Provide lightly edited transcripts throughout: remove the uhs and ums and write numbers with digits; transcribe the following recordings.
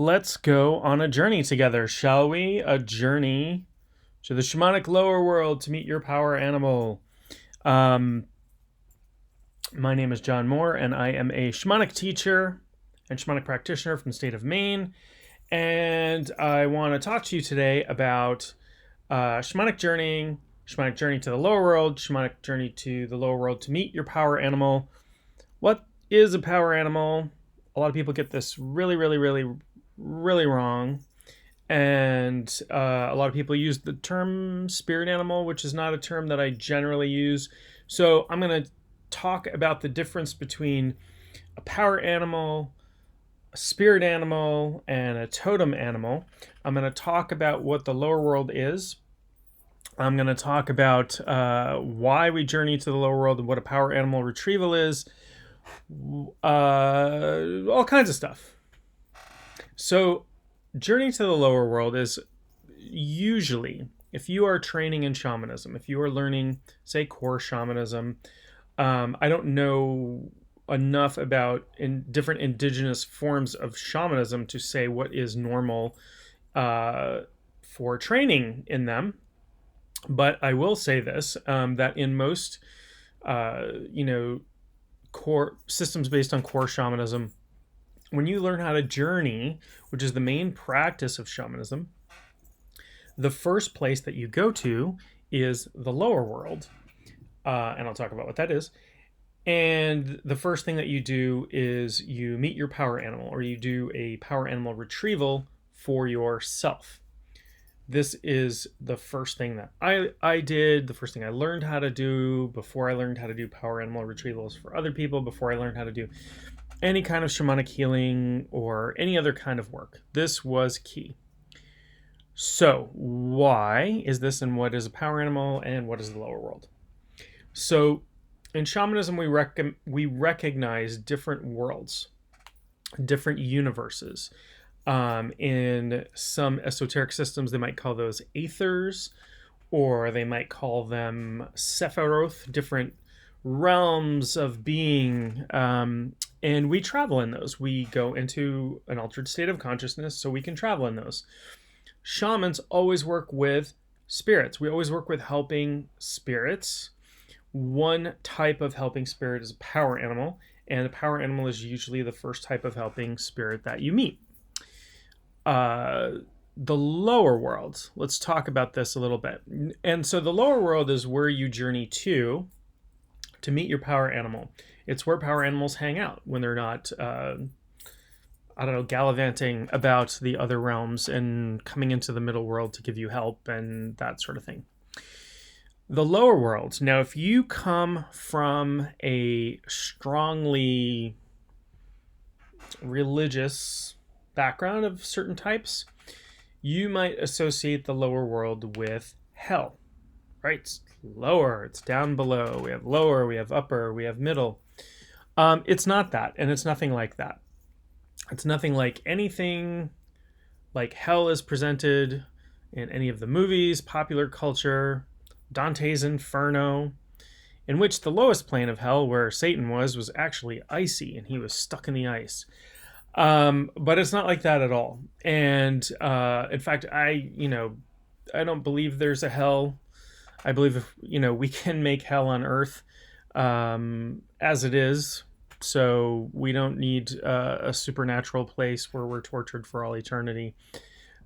let's go on a journey together, shall we? A journey to the shamanic lower world to meet your power animal. Um, my name is John Moore, and I am a shamanic teacher and shamanic practitioner from the state of Maine. And I want to talk to you today about shamanic journey to the lower world, shamanic journey to the lower world to meet your power animal. What is a power animal? A lot of people get this really wrong. And a lot of people use the term spirit animal, which is not a term that I generally use. So I'm going to talk about the difference between a power animal, a spirit animal, and a totem animal. I'm going to talk about what the lower world is. I'm going to talk about why we journey to the lower world and what a power animal retrieval is. All kinds of stuff. So journey to the lower world is usually, if you are training in shamanism, if you are learning, say, core shamanism, I don't know enough about different indigenous forms of shamanism to say what is normal for training in them. But I will say this, that in most, core systems based on core shamanism, when you learn how to journey, which is the main practice of shamanism, the first place that you go to is the lower world. And I'll talk about what that is. And the first thing that you do is you meet your power animal, or you do a power animal retrieval for yourself. This is the first thing that I did, the first thing I learned how to do before I learned how to do power animal retrievals for other people, before I learned how to do any kind of shamanic healing or any other kind of work. This was key. So why is this, and what is a power animal, and what is the lower world? So in shamanism, we recognize different worlds, different universes. In some esoteric systems, they might call those aethers, or they might call them sephiroth, different realms of being. And we travel in those. We go into an altered state of consciousness so we can travel in those. Shamans always work with spirits. We always work with helping spirits. One type of helping spirit is a power animal, and a power animal is usually the first type of helping spirit that you meet. The lower world, let's talk about this a little bit. And so the lower world is where you journey to meet your power animal. It's where power animals hang out when they're not, gallivanting about the other realms and coming into the middle world to give you help and that sort of thing. The lower world. Now, if you come from a strongly religious background of certain types, you might associate the lower world with hell, right? It's lower, it's down below. We have lower, we have upper, we have middle. It's not that, and it's nothing like that. It's nothing like anything like hell is presented in any of the movies, popular culture, Dante's Inferno, in which the lowest plane of hell, where Satan was actually icy, and he was stuck in the ice. But it's not like that at all. And in fact, I don't believe there's a hell. I believe we can make hell on earth as it is. So we don't need a supernatural place where we're tortured for all eternity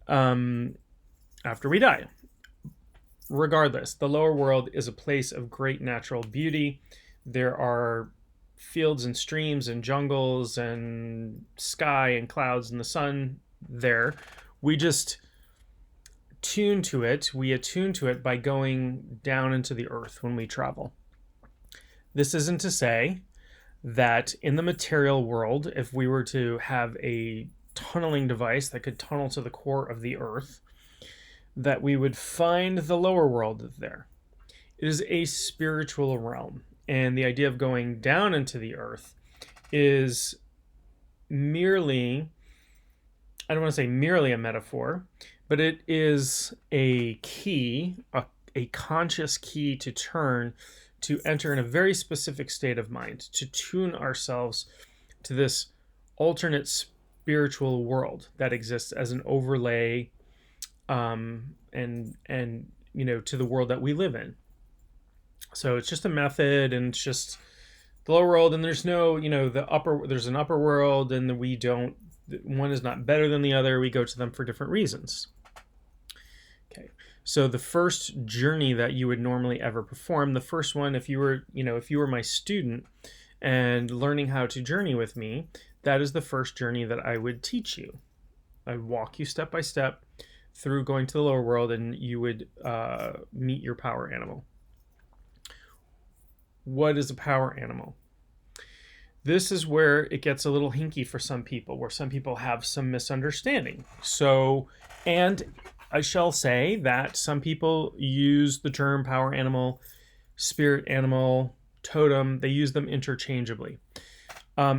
after we die. Regardless, the lower world is a place of great natural beauty. There are fields and streams and jungles and sky and clouds and the sun there. We just attune to it by going down into the earth when we travel. This isn't to say that in the material world, if we were to have a tunneling device that could tunnel to the core of the earth, that we would find the lower world there. It is a spiritual realm. And the idea of going down into the earth is merely, I don't want to say merely a metaphor, but it is a key, a conscious key to turn to enter in a very specific state of mind, to tune ourselves to this alternate spiritual world that exists as an overlay, and to the world that we live in. So it's just a method, and it's just the lower world, and there's no, there's an upper world, and we don't, one is not better than the other. We go to them for different reasons. Okay. So the first journey that you would normally ever perform, the first one, if you were my student and learning how to journey with me, that is the first journey that I would teach you. I'd walk you step by step through going to the lower world, and you would meet your power animal. What is a power animal? This is where it gets a little hinky for some people, where some people have some misunderstanding. So, and I shall say that some people use the term power animal, spirit animal, totem, they use them interchangeably.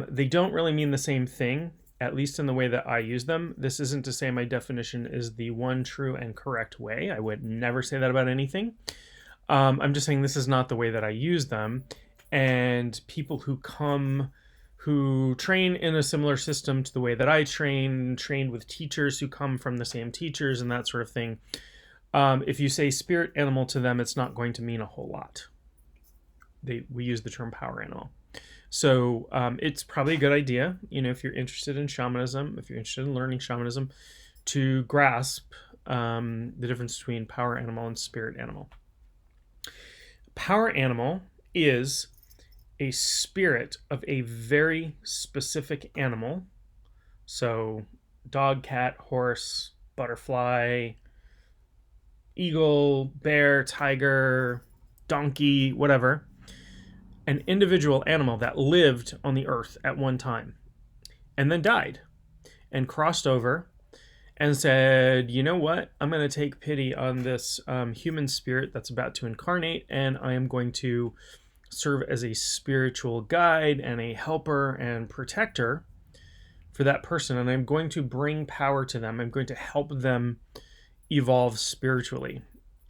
They don't really mean the same thing, at least in the way that I use them. This isn't to say my definition is the one true and correct way. I would never say that about anything. I'm just saying this is not the way that I use them. And people who train in a similar system to the way that I trained with teachers who come from the same teachers and that sort of thing. If you say spirit animal to them, it's not going to mean a whole lot. We use the term power animal. So it's probably a good idea, if you're interested in shamanism, if you're interested in learning shamanism, to grasp the difference between power animal and spirit animal. Power animal is a spirit of a very specific animal. So dog, cat, horse, butterfly, eagle, bear, tiger, donkey, whatever. An individual animal that lived on the earth at one time and then died and crossed over and said, you know what, I'm going to take pity on this human spirit that's about to incarnate, and I am going to serve as a spiritual guide and a helper and protector for that person, and I'm going to bring power to them. I'm going to help them evolve spiritually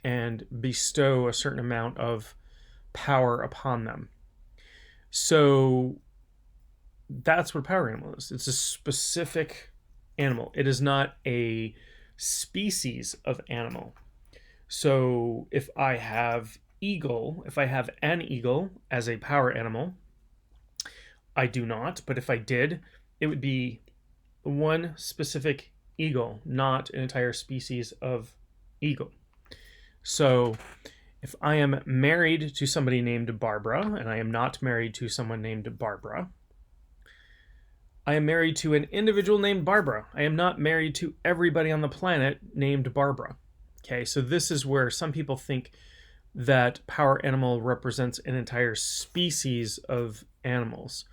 and bestow a certain amount of power upon them. So that's what a power animal is. It's a specific animal. It is not a species of animal. So if I have an eagle as a power animal, I do not, but if I did, it would be one specific eagle, not an entire species of eagle. So if I am married to somebody named Barbara, and I am not married to someone named Barbara, I am married to an individual named Barbara. I am not married to everybody on the planet named Barbara. Okay, so this is where some people think that power animal represents an entire species of animals.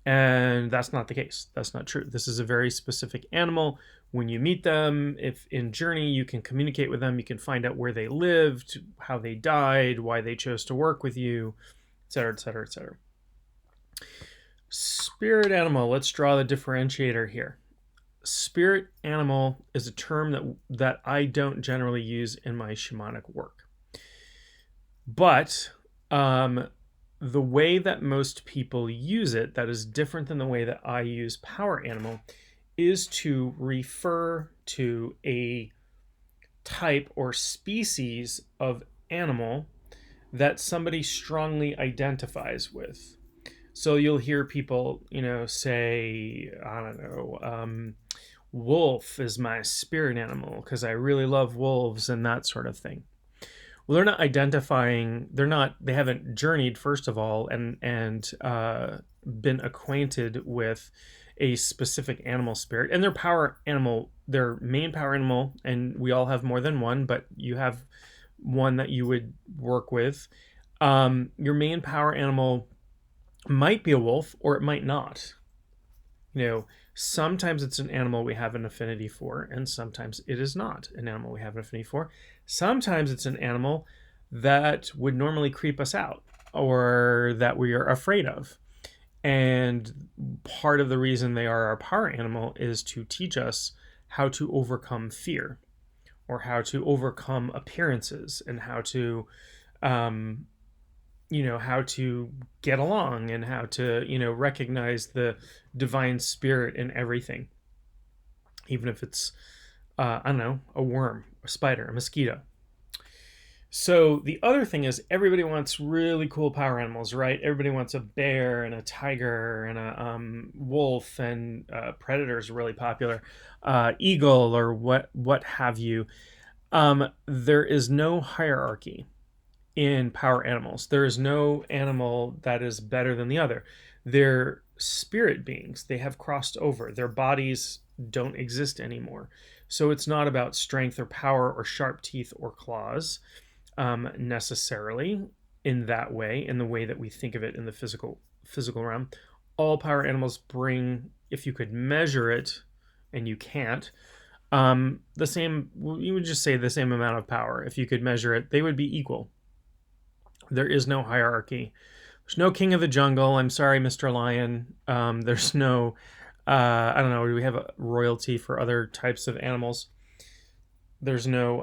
And that's not the case. That's not true. This is a very specific animal. When you meet them, if in Journey, you can communicate with them. You can find out where they lived, how they died, why they chose to work with you, etc., etc., etc. Spirit animal. Let's draw the differentiator here. Spirit animal is a term that I don't generally use in my shamanic work. But the way that most people use it, that is different than the way that I use power animal, is to refer to a type or species of animal that somebody strongly identifies with. So you'll hear people, say, I don't know, wolf is my spirit animal because I really love wolves and that sort of thing. Well, they're not identifying, they haven't journeyed, first of all, and been acquainted with a specific animal spirit. And their main power animal, and we all have more than one, but you have one that you would work with. Your main power animal might be a wolf, or it might not. Sometimes it's an animal we have an affinity for, and sometimes it is not an animal we have an affinity for. Sometimes it's an animal that would normally creep us out or that we are afraid of. And part of the reason they are our power animal is to teach us how to overcome fear, or how to overcome appearances, and how to how to get along, and how to recognize the divine spirit in everything. even if it's, I don't know, a worm, a spider, a mosquito. So the other thing is everybody wants really cool power animals, right? Everybody wants a bear and a tiger and a wolf, and predators are really popular, eagle or what have you. There is no hierarchy in power animals. There is no animal that is better than the other. They're spirit beings. They have crossed over. Their bodies don't exist anymore. So it's not about strength or power or sharp teeth or claws, necessarily in that way, in the way that we think of it in the physical realm. All power animals bring, if you could measure it, and you can't, the same. You would just say the same amount of power. If you could measure it, they would be equal. There is no hierarchy. There's no king of the jungle. I'm sorry, Mr. Lion. There's no, I don't know. Do we have a royalty for other types of animals? There's no,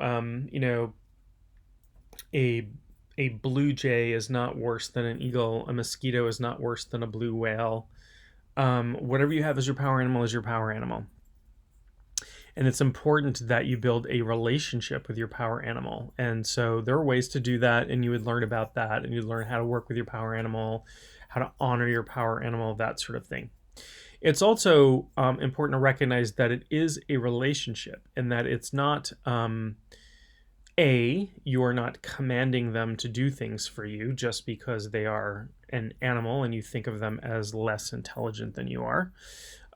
a a blue jay is not worse than an eagle. A mosquito is not worse than a blue whale. Whatever you have as your power animal is your power animal. And it's important that you build a relationship with your power animal. And so there are ways to do that, and you would learn about that, and you'd learn how to work with your power animal, how to honor your power animal, that sort of thing. It's also important to recognize that it is a relationship, and that it's not, you are not commanding them to do things for you just because they are an animal and you think of them as less intelligent than you are.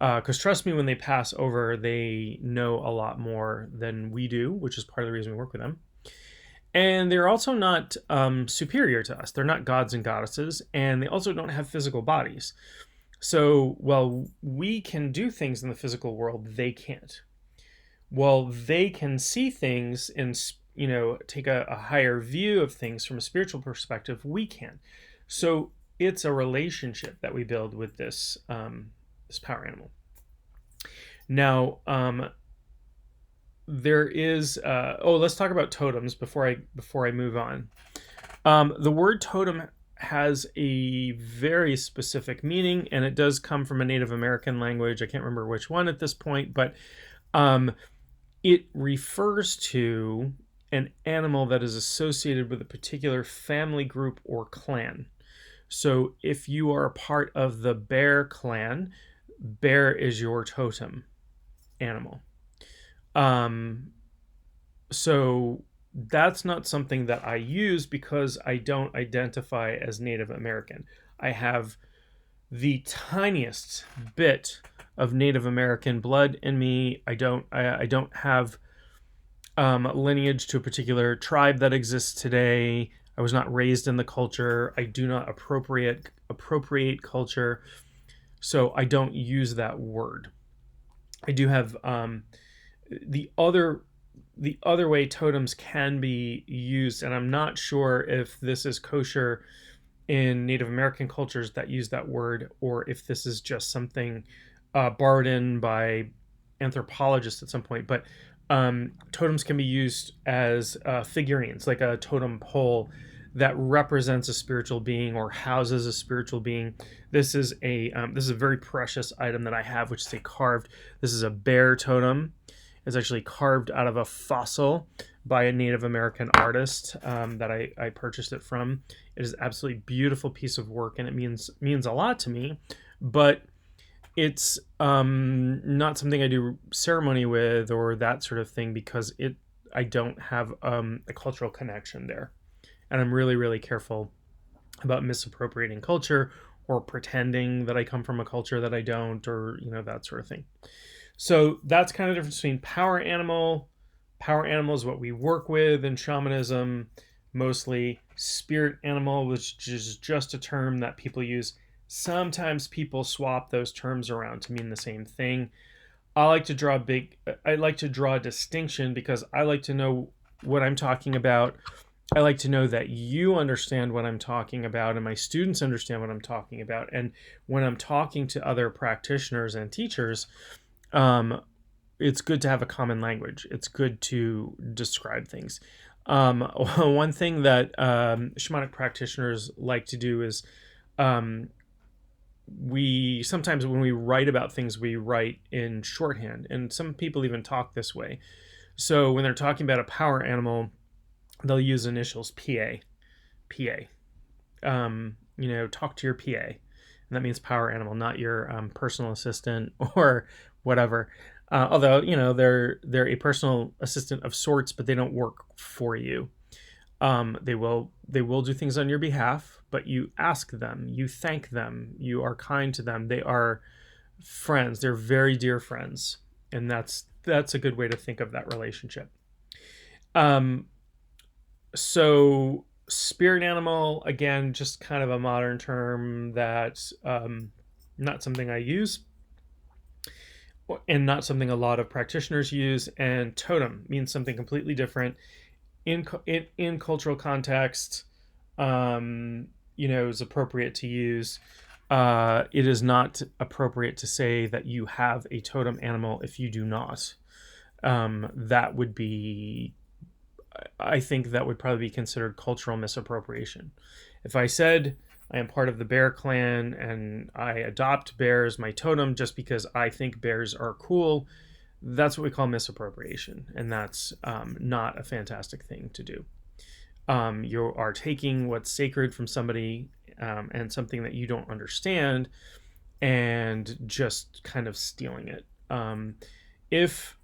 Because trust me, when they pass over, they know a lot more than we do, which is part of the reason we work with them. And they're also not superior to us. They're not gods and goddesses, and they also don't have physical bodies. So while we can do things in the physical world, they can't. While they can see things and take a higher view of things from a spiritual perspective, we can. So it's a relationship that we build with this this power animal. Now, there is. Let's talk about totems before I move on. The word totem has a very specific meaning, and it does come from a Native American language. I can't remember which one at this point, but it refers to an animal that is associated with a particular family group or clan. So if you are a part of the bear clan, bear is your totem animal. So that's not something that I use because I don't identify as Native American. I have the tiniest bit of Native American blood in me. I don't have lineage to a particular tribe that exists today. I was not raised in the culture. I do not appropriate culture. So I don't use that word. I do have the other way totems can be used, and I'm not sure if this is kosher in Native American cultures that use that word, or if this is just something borrowed in by anthropologists at some point. But totems can be used as figurines, like a totem pole that represents a spiritual being or houses a spiritual being. This is a very precious item that I have, which is a carved. This is a bear totem. It's actually carved out of a fossil by a Native American artist that I purchased it from. It is an absolutely beautiful piece of work, and it means a lot to me. But it's not something I do ceremony with or that sort of thing because I don't have a cultural connection there. And I'm really, really careful about misappropriating culture or pretending that I come from a culture that I don't, or that sort of thing. So that's kind of the difference between power animal. Power animal is what we work with in shamanism, mostly. Spirit animal, which is just a term that people use. Sometimes people swap those terms around to mean the same thing. I like to draw a distinction because I like to know what I'm talking about. I like to know that you understand what I'm talking about and my students understand what I'm talking about. And when I'm talking to other practitioners and teachers, it's good to have a common language. It's good to describe things. One thing that shamanic practitioners like to do is we sometimes when we write about things, we write in shorthand, and some people even talk this way. So when they're talking about a power animal, they'll use initials PA. Talk to your PA, and that means power animal, not your personal assistant or whatever. Although they're a personal assistant of sorts, but they don't work for you. They will do things on your behalf, but you ask them, you thank them, you are kind to them. They are friends. They're very dear friends, and that's a good way to think of that relationship. Um, so spirit animal, again, just kind of a modern term that not something I use, and not something a lot of practitioners use. And totem means something completely different in cultural context. Is appropriate to use. It is not appropriate to say that you have a totem animal if you do not. That would be, I think that would probably be considered cultural misappropriation. If I said I am part of the bear clan and I adopt bear as my totem just because I think bears are cool, that's what we call misappropriation, and that's not a fantastic thing to do. You are taking what's sacred from somebody, and something that you don't understand, and just kind of stealing it. If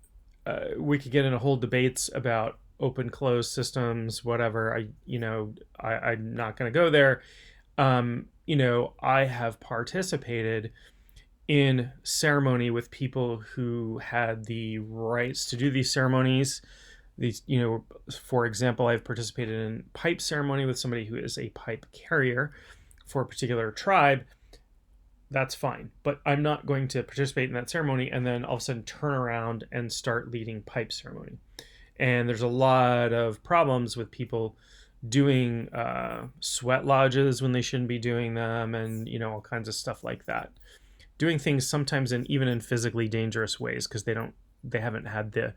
we could get into whole debates about open closed systems, whatever, I'm not going to go there. I have participated in ceremony with people who had the rights to do these ceremonies. For example, I've participated in pipe ceremony with somebody who is a pipe carrier for a particular tribe. That's fine, but I'm not going to participate in that ceremony and then all of a sudden turn around and start leading pipe ceremony. And there's a lot of problems with people doing sweat lodges when they shouldn't be doing them, and all kinds of stuff like that. Doing things sometimes even in physically dangerous ways because they haven't had the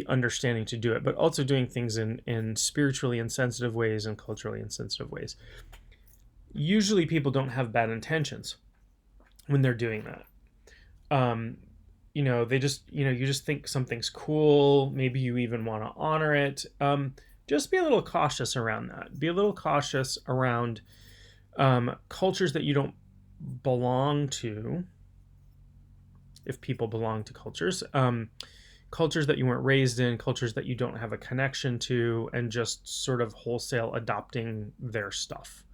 understanding to do it, but also doing things in spiritually insensitive ways and culturally insensitive ways. Usually people don't have bad intentions when they're doing that. They just, you just think something's cool. Maybe you even want to honor it. Just be a little cautious around that. Be a little cautious around cultures that you don't belong to. If people belong to cultures, cultures that you weren't raised in, cultures that you don't have a connection to, and just sort of wholesale adopting their stuff.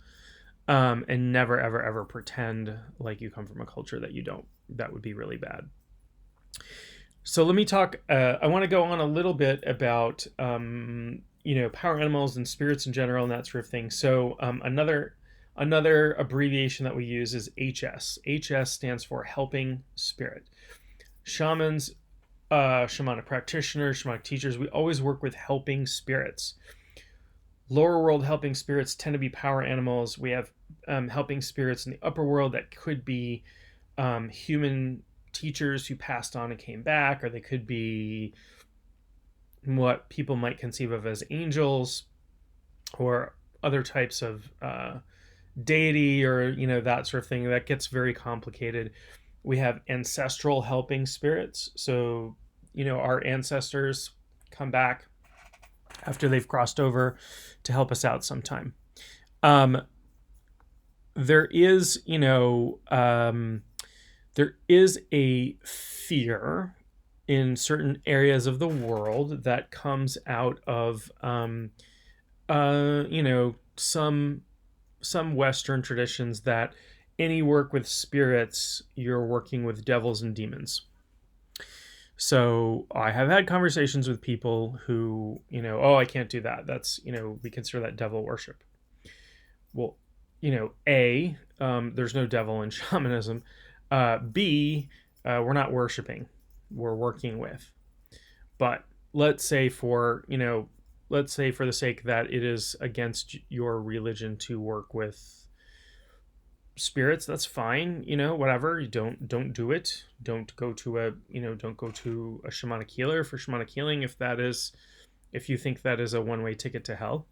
And never, ever, ever pretend like you come from a culture that you don't. That would be really bad. So let me talk, I want to go on a little bit about, power animals and spirits in general and that sort of thing. So another abbreviation that we use is HS. HS stands for helping spirit. Shamans, shamanic practitioners, shamanic teachers, we always work with helping spirits. Lower world helping spirits tend to be power animals. We have helping spirits in the upper world that could be human teachers who passed on and came back, or they could be what people might conceive of as angels or other types of deity, or that sort of thing. That gets very complicated. We have ancestral helping spirits. So our ancestors come back after they've crossed over to help us out sometime. There is a fear in certain areas of the world that comes out of some Western traditions that any work with spirits, you're working with devils and demons. So I have had conversations with people who, I can't do that. That's, we consider that devil worship. Well, there's no devil in shamanism. B, we're not worshiping, we're working with. But let's say for the sake that it is against your religion to work with spirits, that's fine. Whatever. You don't do it. Don't go to a shamanic healer for shamanic healing if you think that is a one-way ticket to hell.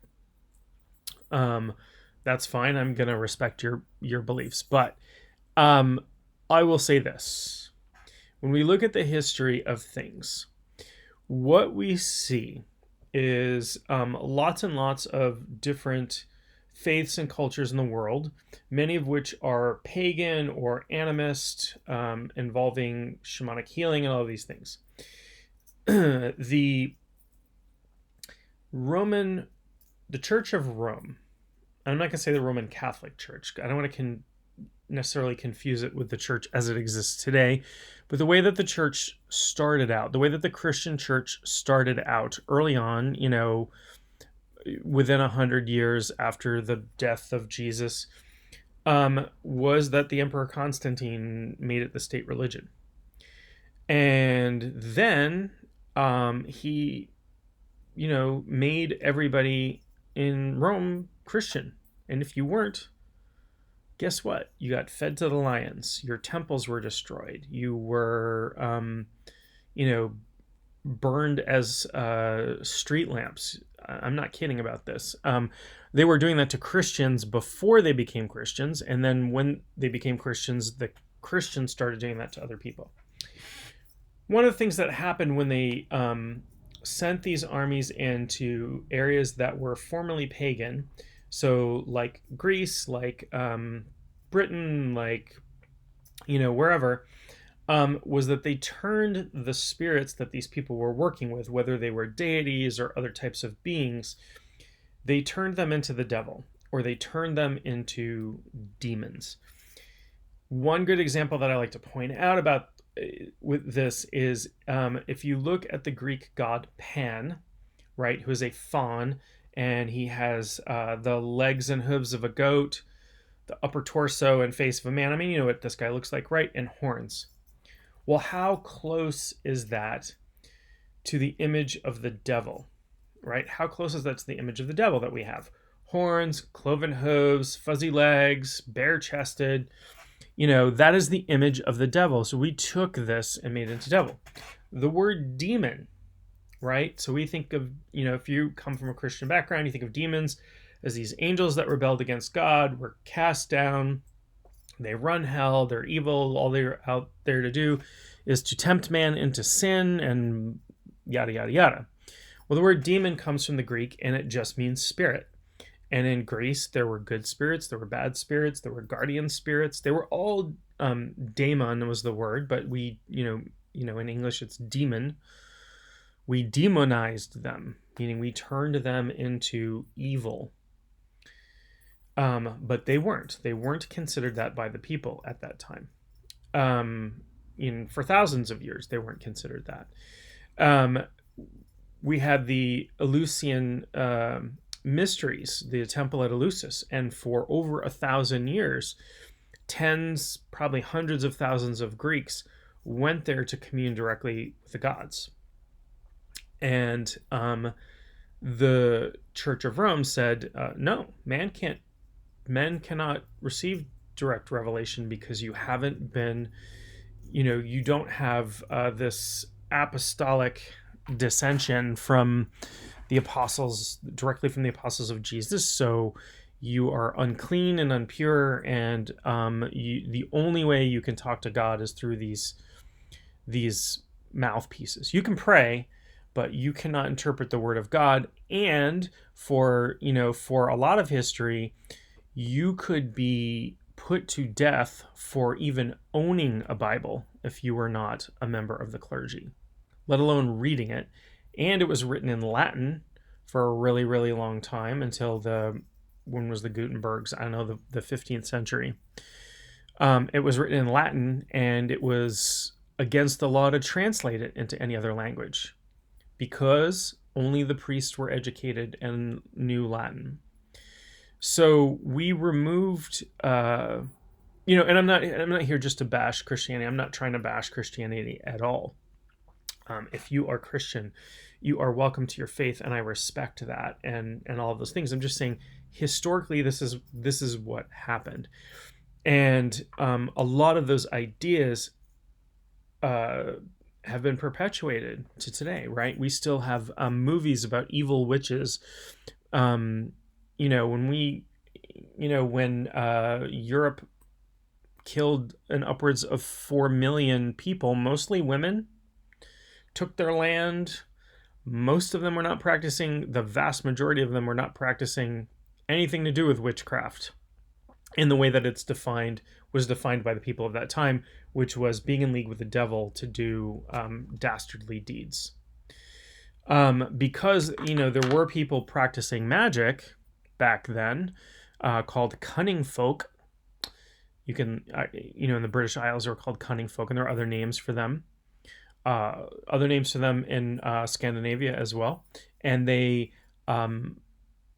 That's fine. I'm gonna respect your beliefs, but Um, I will say this. When we look at the history of things, what we see is lots and lots of different faiths and cultures in the world, many of which are pagan or animist, involving shamanic healing and all of these things. The Roman, the Church of Rome, I'm not going to say the Roman Catholic Church. I don't want to necessarily confuse it with the church as it exists today, but the way that the church started out, the way that the Christian church started out early on, within 100 years after the death of Jesus, was that the Emperor Constantine made it the state religion. And then he, made everybody in Rome Christian. And if you weren't, guess what? You got fed to the lions. Your temples were destroyed. You were, burned as street lamps. I'm not kidding about this. They were doing that to Christians before they became Christians. And then when they became Christians, the Christians started doing that to other people. One of the things that happened when they sent these armies into areas that were formerly pagan, so like Greece, like Britain, like, wherever, was that they turned the spirits that these people were working with, whether they were deities or other types of beings, they turned them into the devil, or they turned them into demons. One good example that I like to point out about with this is if you look at the Greek god Pan, right, who is a faun, and he has the legs and hooves of a goat, the upper torso and face of a man. I mean, you know what this guy looks like, right? And horns. Well, how close is that to the image of the devil, right? How close is that to the image of the devil that we have? Horns, cloven hooves, fuzzy legs, bare-chested. That is the image of the devil. So we took this and made it into devil. The word demon, right? So we think of, if you come from a Christian background, you think of demons as these angels that rebelled against God, were cast down, they run hell, they're evil, all they're out there to do is to tempt man into sin and yada, yada, yada. Well, the word demon comes from the Greek, and it just means spirit. And in Greece, there were good spirits, there were bad spirits, there were guardian spirits. They were all, daemon was the word, but we, in English it's demon. We demonized them, meaning we turned them into evil. But they weren't. They weren't considered that by the people at that time. For thousands of years, they weren't considered that. We had the Eleusinian mysteries, the temple at Eleusis, and for over 1,000 years, tens, probably hundreds of thousands of Greeks went there to commune directly with the gods. And the Church of Rome said, no, men cannot receive direct revelation because you haven't been, you don't have this apostolic dissension from the apostles, directly from the apostles of Jesus. So you are unclean and impure, and the only way you can talk to God is through these mouthpieces. You can pray, but you cannot interpret the word of God. And for a lot of history, you could be put to death for even owning a Bible if you were not a member of the clergy, let alone reading it. And it was written in Latin for a really, really long time until when was the Gutenbergs? I don't know, the 15th century. It was written in Latin, and it was against the law to translate it into any other language because only the priests were educated and knew Latin. So we removed, and I'm not here just to bash Christianity. I'm not trying to bash Christianity at all. If you are Christian, you are welcome to your faith, and I respect that and all of those things. I'm just saying, historically, this is what happened, and a lot of those ideas have been perpetuated to today. Right? We still have movies about evil witches. When Europe killed an upwards of 4 million people, mostly women, took their land. Most of them were not practicing, the vast majority of them were not practicing anything to do with witchcraft in the way that was defined by the people of that time, which was being in league with the devil to do dastardly deeds. Because, there were people practicing magic back then called cunning folk. You can, in the British Isles, they were called cunning folk, and there are other names for them. In Scandinavia as well. And they,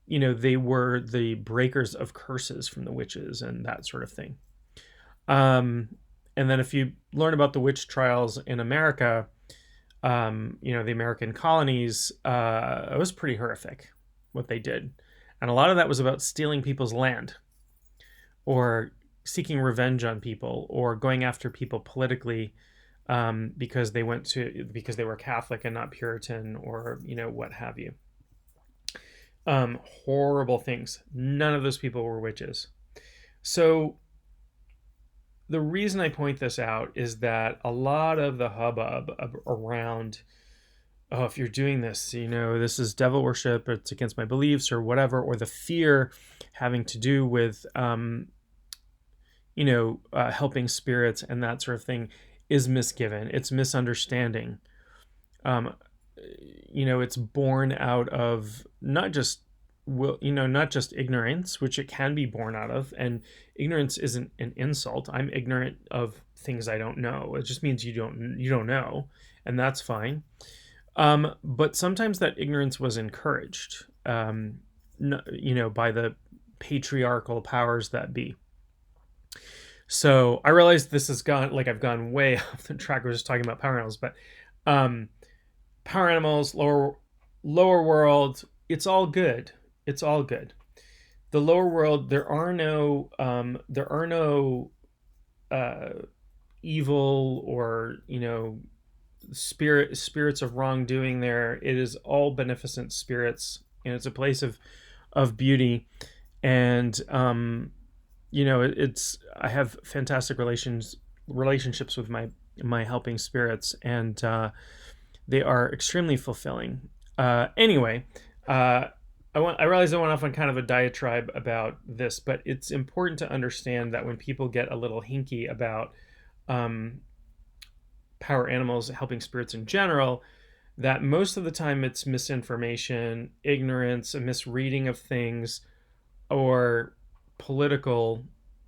they were the breakers of curses from the witches and that sort of thing. And then if you learn about the witch trials in America, the American colonies, it was pretty horrific what they did. And a lot of that was about stealing people's land or seeking revenge on people or going after people politically because they were Catholic and not Puritan or, what have you. Horrible things. None of those people were witches. So the reason I point this out is that a lot of the hubbub around, oh, if you're doing this, this is devil worship, it's against my beliefs or whatever, or the fear having to do with, helping spirits and that sort of thing is misgiven. It's misunderstanding. It's born out of not just ignorance, which it can be born out of, and ignorance isn't an insult. I'm ignorant of things I don't know. It just means you don't know, and that's fine. But sometimes that ignorance was encouraged, by the patriarchal powers that be. So I realize this has I've gone way off the track. I was just talking about power animals, but power animals, lower world, it's all good. It's all good. The lower world, there are no evil or spirits of wrongdoing there. It is all beneficent spirits, and it's a place of beauty. And I have fantastic relationships with my helping spirits, and they are extremely fulfilling. Anyway, I realize I went off on kind of a diatribe about this, but it's important to understand that when people get a little hinky about power animals, helping spirits in general, that most of the time it's misinformation, ignorance, a misreading of things, or political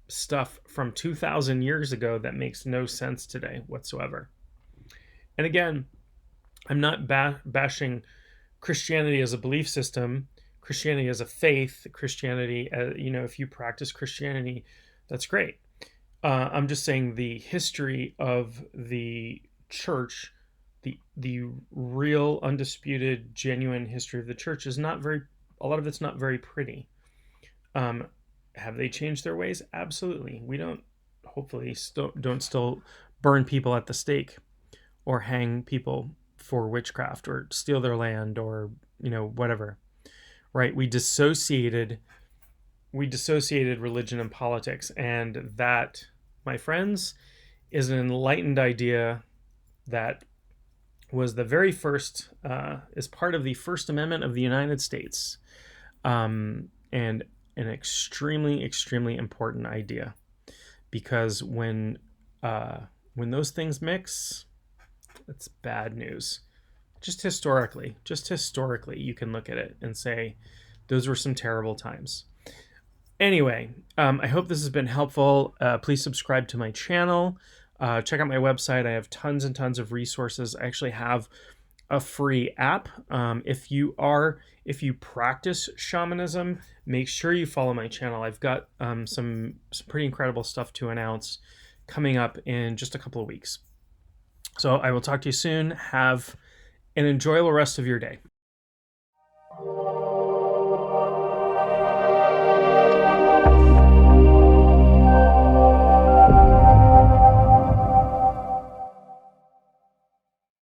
stuff from 2,000 years ago that makes no sense today whatsoever. And again, I'm not bashing Christianity as a belief system, Christianity as a faith, Christianity, if you practice Christianity, that's great. I'm just saying the history of the church, the real, undisputed, genuine history of the church is a lot of it's not very pretty. Have they changed their ways? Absolutely. We don't still burn people at the stake or hang people for witchcraft or steal their land or, whatever. Right? We dissociated religion and politics, and that, my friends, is an enlightened idea that was the very first, is part of the First Amendment of the United States, and an extremely, extremely important idea, because when those things mix, it's bad news. Just historically, you can look at it and say, those were some terrible times. Anyway, I hope this has been helpful. Please subscribe to my channel. Check out my website. I have tons and tons of resources. I actually have a free app. If you practice shamanism, make sure you follow my channel. I've got some pretty incredible stuff to announce coming up in just a couple of weeks. So I will talk to you soon. Have an enjoyable rest of your day.